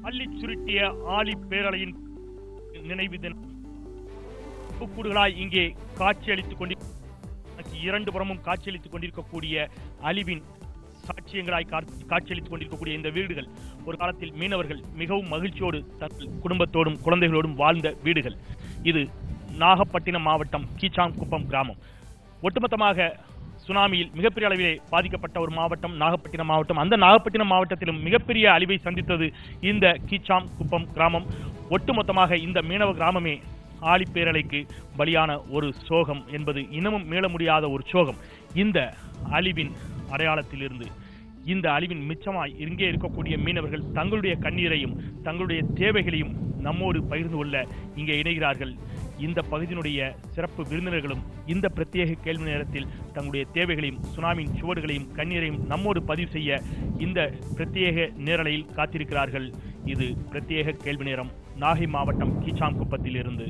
அள்ளி சுருட்டிய ஆலி பேரலையின் நினைவு தினம் கூடுகளாய் இங்கே காட்சியளித்துக் இரண்டு புறமும் காட்சியளித்துக் கொண்டிருக்கக்கூடிய அழிவின் சாட்சியங்களாய் காட்சியளித்துக் கொண்டிருக்கக்கூடிய இந்த வீடுகள் ஒரு காலத்தில் மீனவர்கள் மிகவும் மகிழ்ச்சியோடு தங்கள் குடும்பத்தோடும் குழந்தைகளோடும் வாழ்ந்த வீடுகள். இது நாகப்பட்டினம் மாவட்டம் கீச்சாங்குப்பம் கிராமம். ஒட்டுமொத்தமாக சுனாமியில் மிகப்பெரிய அளவிலே பாதிக்கப்பட்ட ஒரு மாவட்டம் நாகப்பட்டினம் மாவட்டம். அந்த நாகப்பட்டினம் மாவட்டத்திலும் மிகப்பெரிய அழிவை சந்தித்தது இந்த கீச்சாங்குப்பம் கிராமம். ஒட்டுமொத்தமாக இந்த மீனவ கிராமமே ஆழிப்பேரலைக்கு பலியான ஒரு சோகம் என்பது இன்னமும் மீள முடியாத ஒரு சோகம். இந்த அழிவின் அடையாளத்திலிருந்து இந்த அழிவின் மிச்சமாய் இங்கே இருக்கக்கூடிய மீனவர்கள் தங்களுடைய கண்ணீரையும் தங்களுடைய தேவைகளையும் நம்மோடு பகிர்ந்து கொள்ள இங்கே இணைகிறார்கள். இந்த பகுதியினுடைய சிறப்பு விருந்தினர்களும் இந்த பிரத்யேக கேள்வி நேரத்தில் தங்களுடைய தேவைகளையும் சுனாமியின் சுவடுகளையும் கண்ணீரையும் நம்மோடு பதிவு செய்ய இந்த பிரத்யேக நேரலையில் காத்திருக்கிறார்கள். இது பிரத்யேக கேள்வி நேரம் நாகை மாவட்டம் கீச்சாங்குப்பத்தில் இருந்து.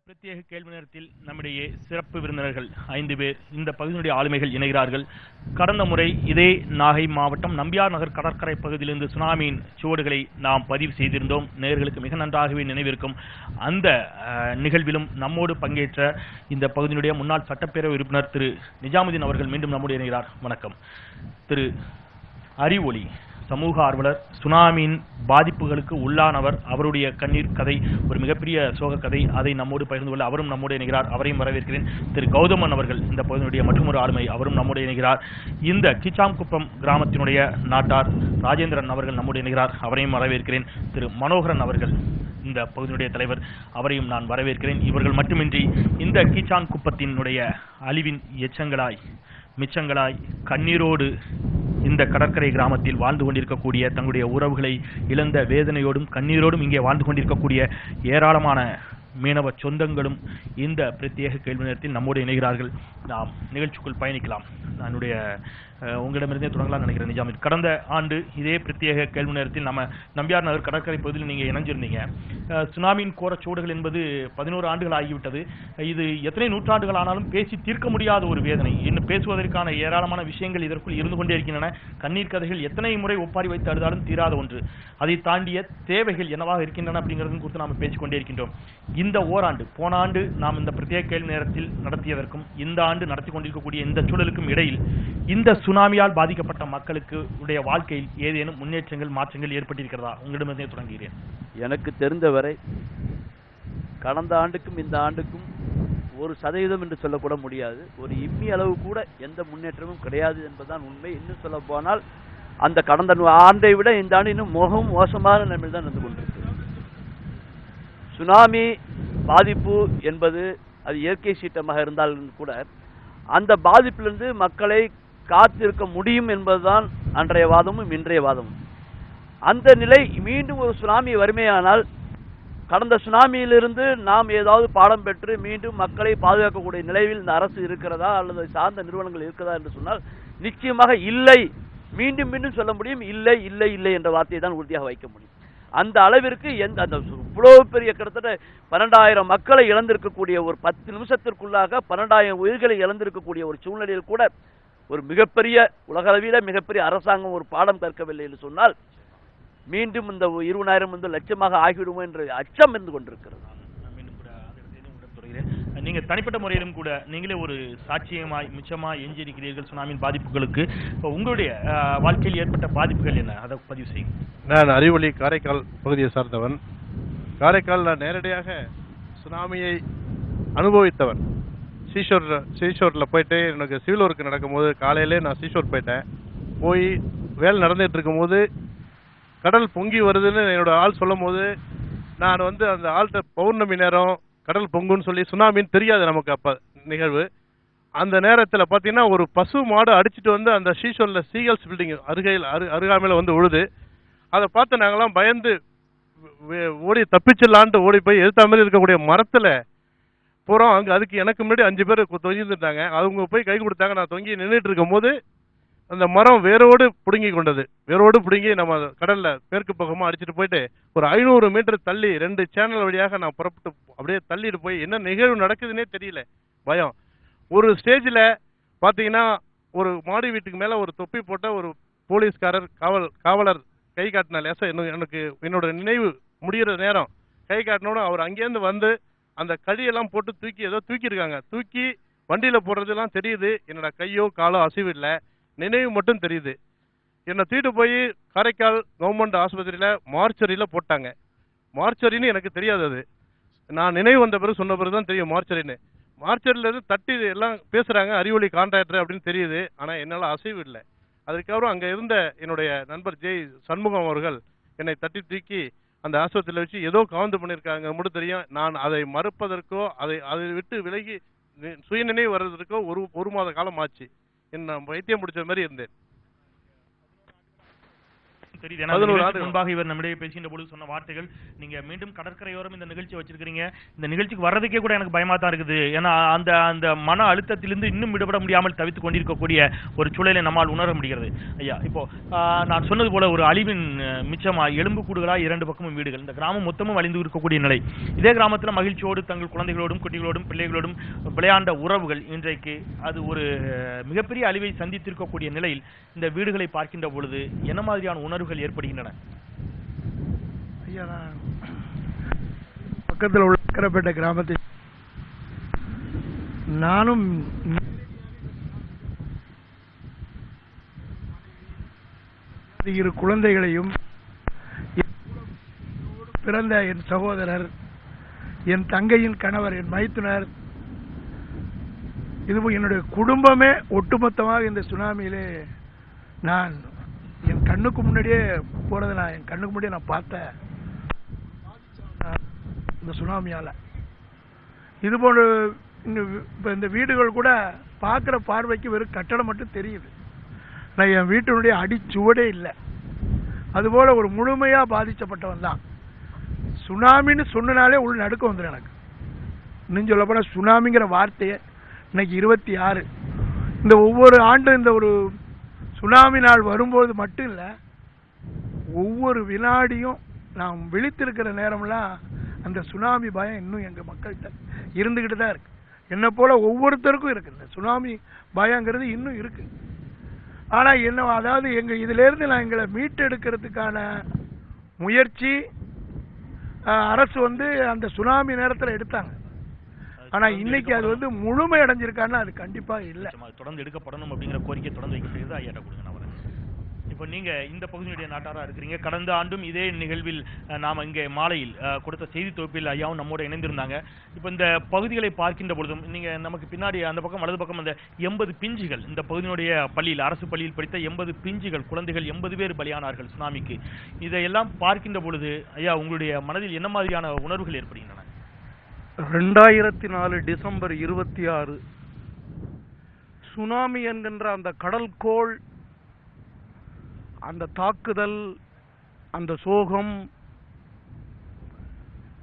பிரத்யேக கேள்வி நேரத்தில் நம்முடைய சிறப்பு விருந்தினர்கள் 5 பேர் இந்த பகுதியினுடைய ஆளுமைகள் இணைகிறார்கள். கடந்த முறை இதே நாகை மாவட்டம் நம்பியார் நகர் கடற்கரை பகுதியிலிருந்து சுனாமியின் சுவடுகளை நாம் பதிவு செய்திருந்தோம். நேயர்களுக்கு மிக நன்றாகவே நினைவிருக்கும். அந்த நிகழ்விலும் நம்மோடு பங்கேற்ற இந்த பகுதியினுடைய முன்னாள் சட்டப்பேரவை உறுப்பினர் திரு நிஜாமுதீன் அவர்கள் மீண்டும் நம்மோடு இணைகிறார். வணக்கம். திரு அறிவொளி சமூக ஆர்வலர், சுனாமியின் பாதிப்புகளுக்கு உள்ளானவர். அவருடைய கண்ணீர் கதை ஒரு மிகப்பெரிய சோக கதை. அதை நம்மோடு பகிர்ந்து கொள்ள அவரும் நம்மோடு இணைகிறார். அவரையும் வரவேற்கிறேன். திரு கௌதமன் அவர்கள் இந்த பகுதியினுடைய மற்றொரு ஆளுமை, அவரும் நம்மோடு இணைகிறார். இந்த கீச்சாங்குப்பம் கிராமத்தினுடைய நாட்டார் ராஜேந்திரன் அவர்கள் நம்மோடு இணைகிறார். அவரையும் வரவேற்கிறேன். திரு மனோகரன் அவர்கள் இந்த பகுதியினுடைய தலைவர், அவரையும் நான் வரவேற்கிறேன். இவர்கள் மட்டுமின்றி இந்த கீச்சாங்குப்பத்தினுடைய அழிவின் எச்சங்களாய் மிச்சங்களாய் கண்ணீரோடு இந்த கடற்கரை கிராமத்தில் வாழ்ந்து கொண்டிருக்கக்கூடிய தங்களுடைய உறவுகளை இழந்த வேதனையோடும் கண்ணீரோடும் இங்கே வாழ்ந்து கொண்டிருக்கக்கூடிய ஏராளமான மீனவ சொந்தங்களும் இந்த பிரத்யேக கேள்வி நேரத்தில் நம்மோடு இணைகிறார்கள். நாம் நிகழ்ச்சிக்குள் பயணிக்கலாம். என்னுடைய உங்களிடமிருந்தே தொடங்கலாம் நினைக்கிறேன். நிஜாமின், கடந்த ஆண்டு இதே பிரத்யேக கேள்வி நேரத்தில் நம்ம நம்பியார் நகர் கடற்கரை பகுதியில் நீங்கள் இணைஞ்சிருந்தீங்க. சுனாமியின் கோரச்சோடுகள் என்பது 11 ஆண்டுகள் ஆகிவிட்டது. இது எத்தனை நூற்றாண்டுகள் ஆனாலும் பேசி தீர்க்க முடியாத ஒரு வேதனை. இன்னும் பேசுவதற்கான ஏராளமான விஷயங்கள் இதற்குள் இருந்து கொண்டே இருக்கின்றன. கண்ணீர் கதைகள் எத்தனை முறை ஒப்பாரி வைத்து அழுதாலும் தீராத ஒன்று. அதை தாண்டிய தேவைகள் என்னவாக இருக்கின்றன அப்படிங்கிறது குறித்து நாம் பேசிக்கொண்டே இருக்கின்றோம். இந்த ஓராண்டு, போன ஆண்டு நாம் இந்த பிரத்யேக கேள்வி நேரத்தில் நடத்தியதற்கும் இந்த ஆண்டு நடத்தி கொண்டிருக்கக்கூடிய இந்த சூழலுக்கும் இடையில் இந்த சுனாமியால் பாதிக்கப்பட்ட மக்களுக்கு உடைய வாழ்க்கையில் ஏதேனும் முன்னேற்றங்கள் மாற்றங்கள் ஏற்பட்டிருக்கிறதா? உங்களிடமிருந்தே தொடங்குகிறேன். எனக்கு தெரிந்தவரை கடந்த ஆண்டுக்கும் இந்த ஆண்டுக்கும் 1% என்று சொல்லக்கூட முடியாது. ஒரு இம்மி அளவு கூட எந்த முன்னேற்றமும் கிடையாது என்பதுதான் உண்மை. இன்னும் சொல்ல போனால் அந்த கடந்த ஆண்டை விட இந்த ஆண்டு இன்னும் மிகவும் மோசமான நிலைமையில் தான் நடந்து கொண்டிருக்கு. சுனாமி பாதிப்பு என்பது அது இயற்கை சீற்றமாக இருந்தாலும் கூட அந்த பாதிப்பிலிருந்து மக்களை காத்திருக்க முடியும் என்பதுதான் அன்றைய வாதமும் இன்றைய வாதமும். அந்த நிலை மீண்டும் ஒரு சுனாமி வறுமையானால் கடந்த சுனாமியிலிருந்து நாம் ஏதாவது பாடம் பெற்று மீண்டும் மக்களை பாதுகாக்கக்கூடிய நிலையில் இந்த அரசு இருக்கிறதா அல்லது சார்ந்த நிறுவனங்கள் இருக்கிறதா என்று சொன்னால் நிச்சயமாக இல்லை. மீண்டும் மீண்டும் சொல்ல முடியும், இல்லை இல்லை இல்லை என்ற வார்த்தையை தான் உறுதியாக வைக்க முடியும். அந்த அளவிற்கு அந்த இவ்வளவு பெரிய கிட்டத்தட்ட 12,000 மக்களை இழந்திருக்கக்கூடிய ஒரு 10 நிமிஷத்திற்குள்ளாக 12,000 உயிர்களை இழந்திருக்கக்கூடிய ஒரு சூழ்நிலையில் கூட ஒரு மிகப்பெரிய உலகளவில மிகப்பெரிய அரசாங்கம் ஒரு பாடம் கற்கவில்லை என்று சொன்னால் மீண்டும் இந்த 20,000 லட்சமாக ஆகிவிடுமோ என்ற அச்சம் இருந்து கொண்டிருக்கிறது. நீங்க தனிப்பட்ட முறையிலும் கூட நீங்களே ஒரு சாட்சியமாய் மிச்சமா எஞ்சியிருக்கிறீர்கள் சுனாமியின் பாதிப்புகளுக்கு. இப்போ உங்களுடைய வாழ்க்கையில் ஏற்பட்ட பாதிப்புகள் என்ன, அதை பதிவு செய்யுங்க. நான் அறிவொளி காரைக்கால் பகுதியை சார்ந்தவன். காரைக்கால் நான் நேரடியாக சுனாமியை அனுபவித்தவன். சீஷோரில் போயிட்டு எனக்கு சிவில் ஒர்க் நடக்கும்போது காலையிலே நான் சீஷோர் போயிட்டேன். போய் வேலை நடந்துகிட்டு இருக்கும்போது கடல் பொங்கி வருதுன்னு என்னோட ஆள் சொல்லும் போது நான் அந்த ஆள்கிட்ட பௌர்ணமி நேரம் கடல் பொங்குன்னு சொல்லி சுனாமின்னு தெரியாது நமக்கு அப்போ நிகழ்வு. அந்த நேரத்தில் பார்த்தீங்கன்னா ஒரு பசு மாடு அடிச்சுட்டு அந்த சீஷோரில் சீகல்ஸ் பில்டிங் அருகாமையில் உழுது. அதை பார்த்து நாங்கள்லாம் பயந்து ஓடி தப்பிச்சிடலான்ட்டு ஓடி போய் எதிர்த்த மாதிரி இருக்கக்கூடிய மரத்தில் போகிறோம். அதுக்கு எனக்கு முன்னாடி 5 பேர் தொங்கிருந்துட்டாங்க. அவங்க போய் கை கொடுத்தாங்க. நான் தொங்கி நின்றுட்டு இருக்கும் போது அந்த மரம் வேரோடு பிடுங்கி கொண்டது. வேரோடு பிடுங்கி நம்ம கடலில் மேற்கு பக்கமாக அடிச்சுட்டு போயிட்டு ஒரு 500 மீட்டர் தள்ளி 2 சேனல் வழியாக நான் புறப்பட்டு அப்படியே தள்ளிட்டு போய் என்ன நிகழ்வு நடக்குதுன்னே தெரியல, பயம். ஒரு ஸ்டேஜில் பார்த்தீங்கன்னா ஒரு மாடி வீட்டுக்கு மேலே ஒரு தொப்பி போட்ட ஒரு போலீஸ்காரர் காவலர் கை காட்டின லேசா எனக்கு என்னோட நினைவு முடிகிற நேரம் கை காட்டினோட அவர் அங்கேருந்து அந்த கழியெல்லாம் போட்டு தூக்கியிருக்காங்க. தூக்கி வண்டியில் போடுறதுலாம் தெரியுது. என்னோட கையோ காலோ அசைவு இல்லை, நினைவு மட்டும் தெரியுது. என்னை தூக்கிட்டு போய் காரைக்கால் கவர்மெண்ட் ஆஸ்பத்திரியில் மார்ச்சரியில் போட்டாங்க. மார்ச்சரின்னு எனக்கு தெரியாது. அது நான் நினைவு வந்த பிறகு சொன்ன பிறகு தான் தெரியும் மார்ச்சரின்னு. மார்ச்சரியிலேருந்து தட்டி எல்லாம் பேசுகிறாங்க, அறிவொளி கான்ட்ராக்டர் அப்படின்னு தெரியுது. ஆனால் என்னால் அசைவு இல்லை. அதுக்கப்புறம் அங்கே இருந்த என்னுடைய நண்பர் ஜெய் சண்முகம் அவர்கள் என்னை தட்டி தூக்கி அந்த ஆஸ்பத்திரியில் வச்சு ஏதோ கவுந்து பண்ணியிருக்காங்க மட்டும் தெரியும். நான் அதை மறுப்பதற்கோ அதை விட்டு விலகி சுயநினைவு வர்றதற்கோ ஒரு மாத காலம் ஆச்சு. நான் வைத்தியம் முடிச்ச மாதிரி இருந்தேன். முன்பாக இவர் நம்மிடையே பேசுகின்ற பொழுது சொன்ன வார்த்தைகள், நீங்க மீண்டும் கடற்கரையோரம் இந்த நிகழ்ச்சி வச்சிருக்கீங்க, இந்த நிகழ்ச்சிக்கு வர்றதுக்கே கூட எனக்கு பயமா தான் இருக்குது. ஏன்னா அந்த மன அழுத்தத்திலிருந்து இன்னும் விடுபட முடியாமல் தவித்துக் கொண்டிருக்கக்கூடிய ஒரு சூழலை நம்மால் உணர முடிகிறது. ஐயா, இப்போ நான் சொன்னது போல ஒரு அழிவின் மிச்சமா எலும்பு கூடுகளா 2 பக்கமும் வீடுகள், இந்த கிராமம் மொத்தமும் அழிந்து இருக்கக்கூடிய நிலை. இதே கிராமத்தில் மகிழ்ச்சியோடு தங்கள் குழந்தைகளோடும் குட்டிகளோடும் பிள்ளைகளோடும் விளையாண்ட உறவுகள் இன்றைக்கு அது ஒரு மிகப்பெரிய அழிவை சந்தித்திருக்கக்கூடிய நிலையில் இந்த வீடுகளை பார்க்கின்ற பொழுது என்ன மாதிரியான உணர்வு ஏற்படுகின்றன? ஐயா, பக்கத்தில் உள்ள கரப்பேட்டை கிராமத்தில் நானும் இரு குழந்தைகளையும் பிறந்த என் சகோதரர், என் தங்கையின் கணவர், என் மைத்துனர், இதுவும் என்னுடைய குடும்பமே ஒட்டுமொத்தமாக இந்த சுனாமியிலே நான் என் கண்ணுக்கு முன்னாடியே போறதை என் கண்ணுக்கு முன்னாடியே நான் பார்த்தேன். இந்த சுனாமியால இது போன்ற இந்த வீடுகள் கூட பார்க்குற பார்வைக்கு வெறும் கட்டடம் மட்டும் தெரியுது. நான் என் வீட்டினுடைய அடிச்சுவடே இல்லை. அதுபோல ஒரு முழுமையா பாதிக்கப்பட்டவன் தான். சுனாமின்னு சொன்னாலே உள்ள நடுக்கம் வந்துடும் எனக்கு. இன்னும் சொல்ல போனா சுனாமிங்கிற வார்த்தையை இன்னைக்கு 26 இந்த ஒவ்வொரு ஆண்டும் இந்த ஒரு சுனாமி நாள் வரும்போது மட்டும் இல்லை, ஒவ்வொரு வினாடியும் நாம் விழித்திருக்கிற நேரம்லாம் அந்த சுனாமி பயம் இன்னும் எங்கள் மக்கள்கிட்ட இருந்துக்கிட்டு தான் இருக்கு. என்னை போல ஒவ்வொருத்தருக்கும் இருக்கு இந்த சுனாமி பயங்கிறது இன்னும் இருக்கு. ஆனால் என்ன, அதாவது இதிலேருந்து நான் எங்களை மீட்டெடுக்கிறதுக்கான முயற்சி அரசு அந்த சுனாமி நேரத்தில் எடுத்தாங்க. ஆனா இன்னைக்கு அது முழுமை அடைஞ்சிருக்கான்னா அது கண்டிப்பா இல்ல. தொடர்ந்து எடுக்கப்படணும் அப்படிங்கிற கோரிக்கை தொடர்ந்து வைக்கப்படுகிறது. ஐயாட்ட கொடுங்க. இப்போ நீங்க இந்த பகுதியுடைய நாட்டாரா இருக்கிறீங்க. கடந்த ஆண்டும் இதே நிகழ்வில் நாம இங்கே மாலையில் கொடுத்த செய்தி தொகுப்பில் ஐயாவும் நம்மோட இணைந்திருந்தாங்க. இப்போ இந்த பகுதிகளை பார்க்கின்ற பொழுதும் நீங்க நமக்கு பின்னாடி அந்த பக்கம் வலது பக்கம் அந்த 80 பிஞ்சுகள், இந்த பகுதியினுடைய பள்ளியில், அரசு பள்ளியில் படித்த 80 பிஞ்சுகள் குழந்தைகள் 80 பேர் பலியானார்கள் சுனாமிக்கு. இதையெல்லாம் பார்க்கின்ற பொழுது ஐயா உங்களுடைய மனதில் என்ன மாதிரியான உணர்வுகள் ஏற்படுகின்றன? 2004 டிசம்பர் 26 சுனாமி என்கின்ற அந்த கடல்கோள், அந்த தாக்குதல், அந்த சோகம்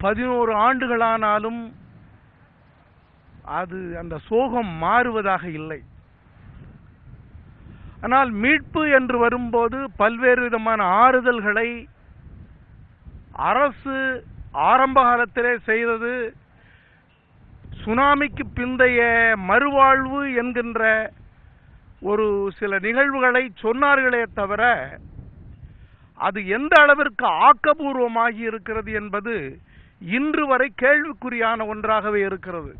11 ஆண்டுகளானாலும் அது அந்த சோகம் மாறுவதாக இல்லை. ஆனால் மீட்பு என்று வரும்போது பல்வேறு விதமான ஆறுதல்களை அரசு ஆரம்ப காலத்திலே செய்தது. சுனாமிக்கு பிந்தைய மறுவாழ்வு என்கின்ற ஒரு சில நிகழ்வுகளை சொன்னார்களே தவிர அது எந்த அளவிற்கு ஆக்கபூர்வமாகி இருக்கிறது என்பது இன்று வரை கேள்விக்குறியான ஒன்றாகவே இருக்கிறது.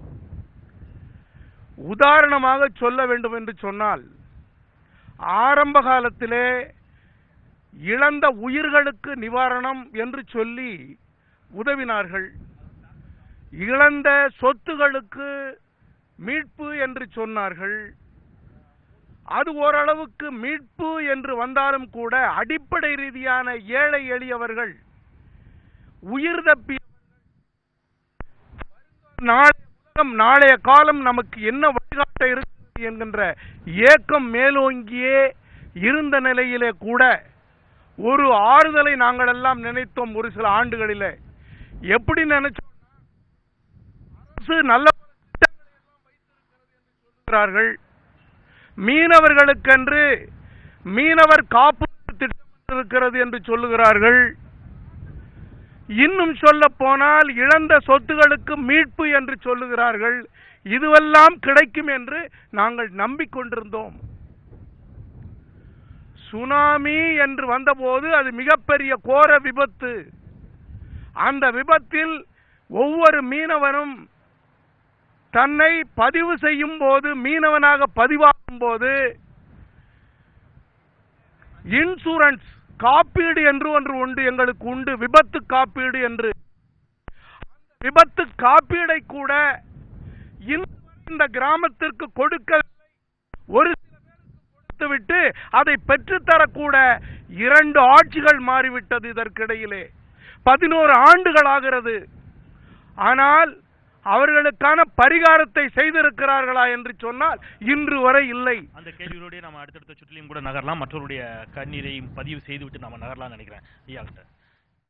உதாரணமாக சொல்ல வேண்டும் என்று சொன்னால், ஆரம்ப காலத்திலே இழந்த உயிர்களுக்கு நிவாரணம் என்று சொல்லி உதவினார்கள். இழந்த சொத்துகளுக்கு மீட்பு என்று சொன்னார்கள். அது ஓரளவுக்கு மீட்பு என்று வந்தாலும் கூட அடிப்படை ரீதியான ஏழை எளியவர்கள் உயிர் தப்பி நாளைய காலம் நமக்கு என்ன வழிகாட்ட இருக்கிறது என்கின்ற ஏக்கம் மேலோங்கியே இருந்த நிலையிலே கூட ஒரு ஆறுதலை நாங்கள் எல்லாம் நினைத்தோம். ஒரு சில ஆண்டுகளிலே எப்படி நினைச்சோம், அரசு நல்ல சொல்கிறார்கள், மீனவர்களுக்கென்று மீனவர் காப்பீட்டு திட்டம் இருக்கிறது என்று சொல்லுகிறார்கள். இன்னும் சொல்ல போனால் இழந்த சொத்துகளுக்கு மீட்பு என்று சொல்லுகிறார்கள். இதுவெல்லாம் கிடைக்கும் என்று நாங்கள் நம்பிக்கொண்டிருந்தோம். சுனாமி என்று வந்தபோது அது மிகப்பெரிய கோர விபத்து. அந்த விபத்தில் ஒவ்வொரு மீனவனும் தன்னை பதிவு செய்யும் போது, மீனவனாக பதிவாகும் போது இன்சூரன்ஸ் காப்பீடு என்று ஒன்று உண்டு, எங்களுக்கு உண்டு, விபத்து காப்பீடு என்று. விபத்து காப்பீடை கூட இந்த கிராமத்திற்கு கொடுக்க ஒரு கொடுத்துவிட்டு அதை பெற்றுத்தரக்கூட 2 ஆட்சிகள் மாறிவிட்டது. இதற்கிடையிலே 11 ஆண்டுகள் ஆகிறது. ஆனால் அவர்களுக்கான பரிகாரத்தை செய்திருக்கிறார்களா என்று சொன்னால் இன்று வரை இல்லை. அந்த கேள்வியோட நம்ம அடுத்தடுத்த சுற்றிலையும் கூட நகரலாம். மற்றவருடைய கண்ணீரையும் பதிவு செய்துவிட்டு நம்ம நகரலாம் நினைக்கிறேன். ஐயா